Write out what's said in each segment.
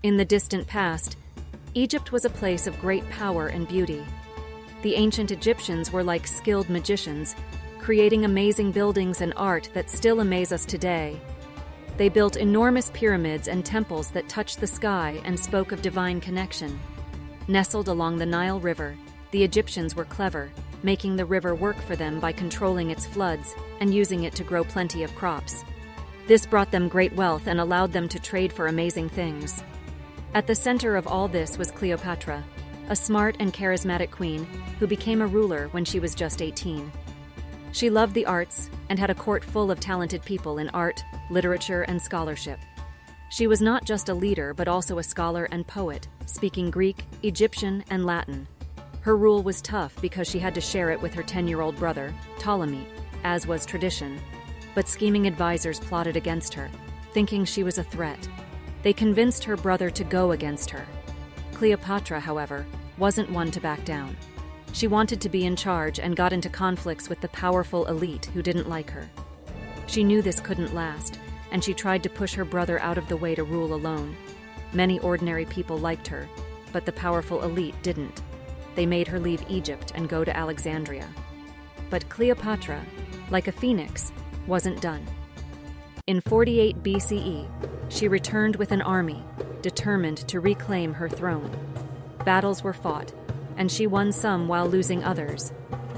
In the distant past, Egypt was a place of great power and beauty. The ancient Egyptians were like skilled magicians, creating amazing buildings and art that still amaze us today. They built enormous pyramids and temples that touched the sky and spoke of divine connection. Nestled along the Nile River, the Egyptians were clever, making the river work for them by controlling its floods and using it to grow plenty of crops. This brought them great wealth and allowed them to trade for amazing things. At the center of all this was Cleopatra, a smart and charismatic queen who became a ruler when she was just 18. She loved the arts and had a court full of talented people in art, literature, and scholarship. She was not just a leader but also a scholar and poet, speaking Greek, Egyptian, and Latin. Her rule was tough because she had to share it with her 10-year-old brother, Ptolemy, as was tradition. But scheming advisors plotted against her, thinking she was a threat. They convinced her brother to go against her. Cleopatra, however, wasn't one to back down. She wanted to be in charge and got into conflicts with the powerful elite who didn't like her. She knew this couldn't last, and she tried to push her brother out of the way to rule alone. Many ordinary people liked her, but the powerful elite didn't. They made her leave Egypt and go to Alexandria. But Cleopatra, like a phoenix, wasn't done. In 48 BCE, she returned with an army, determined to reclaim her throne. Battles were fought, and she won some while losing others,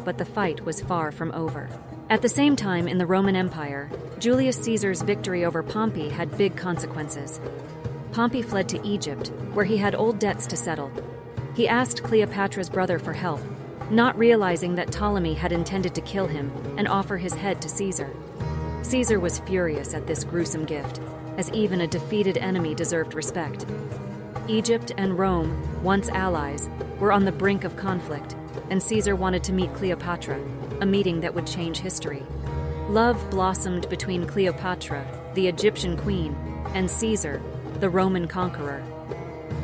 but the fight was far from over. At the same time, in the Roman Empire, Julius Caesar's victory over Pompey had big consequences. Pompey fled to Egypt, where he had old debts to settle. He asked Cleopatra's brother for help, not realizing that Ptolemy had intended to kill him and offer his head to Caesar. Caesar was furious at this gruesome gift, as even a defeated enemy deserved respect. Egypt and Rome, once allies, were on the brink of conflict, and Caesar wanted to meet Cleopatra, a meeting that would change history. Love blossomed between Cleopatra, the Egyptian queen, and Caesar, the Roman conqueror.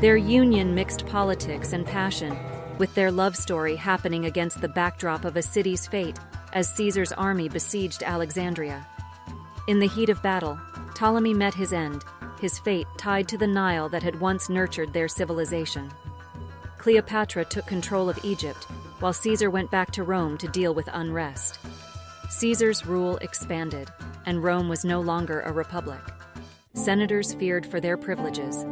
Their union mixed politics and passion, with their love story happening against the backdrop of a city's fate as Caesar's army besieged Alexandria. In the heat of battle, Ptolemy met his end, his fate tied to the Nile that had once nurtured their civilization. Cleopatra took control of Egypt, while Caesar went back to Rome to deal with unrest. Caesar's rule expanded, and Rome was no longer a republic. Senators feared for their privileges.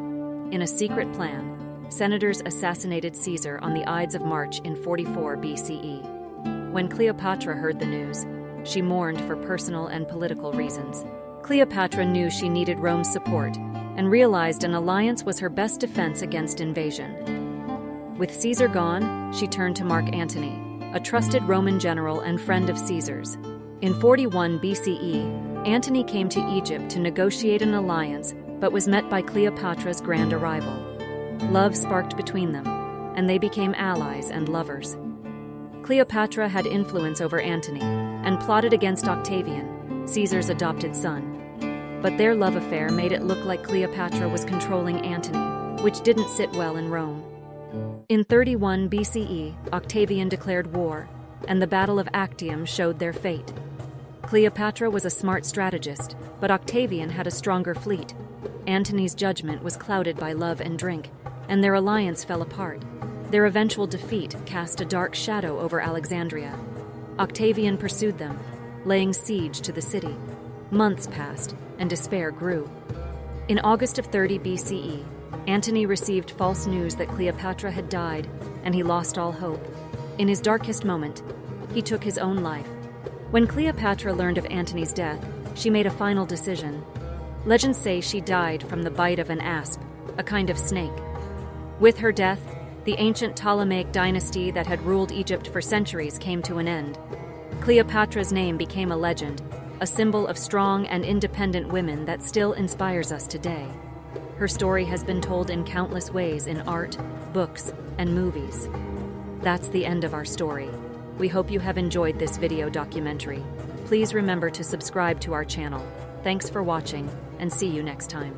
In a secret plan, senators assassinated Caesar on the Ides of March in 44 BCE. When Cleopatra heard the news, she mourned for personal and political reasons. Cleopatra knew she needed Rome's support and realized an alliance was her best defense against invasion. With Caesar gone, she turned to Mark Antony, a trusted Roman general and friend of Caesar's. In 41 BCE, Antony came to Egypt to negotiate an alliance, but was met by Cleopatra's grand arrival. Love sparked between them, and they became allies and lovers. Cleopatra had influence over Antony and plotted against Octavian, Caesar's adopted son. But their love affair made it look like Cleopatra was controlling Antony, which didn't sit well in Rome. In 31 BCE, Octavian declared war, and the Battle of Actium showed their fate. Cleopatra was a smart strategist, but Octavian had a stronger fleet. Antony's judgment was clouded by love and drink, and their alliance fell apart. Their eventual defeat cast a dark shadow over Alexandria. Octavian pursued them, laying siege to the city. Months passed, and despair grew. In August of 30 BCE, Antony received false news that Cleopatra had died, and he lost all hope. In his darkest moment, he took his own life. When Cleopatra learned of Antony's death, she made a final decision. Legends say she died from the bite of an asp, a kind of snake. With her death, the ancient Ptolemaic dynasty that had ruled Egypt for centuries came to an end. Cleopatra's name became a legend, a symbol of strong and independent women that still inspires us today. Her story has been told in countless ways in art, books, and movies. That's the end of our story. We hope you have enjoyed this video documentary. Please remember to subscribe to our channel. Thanks for watching, and see you next time.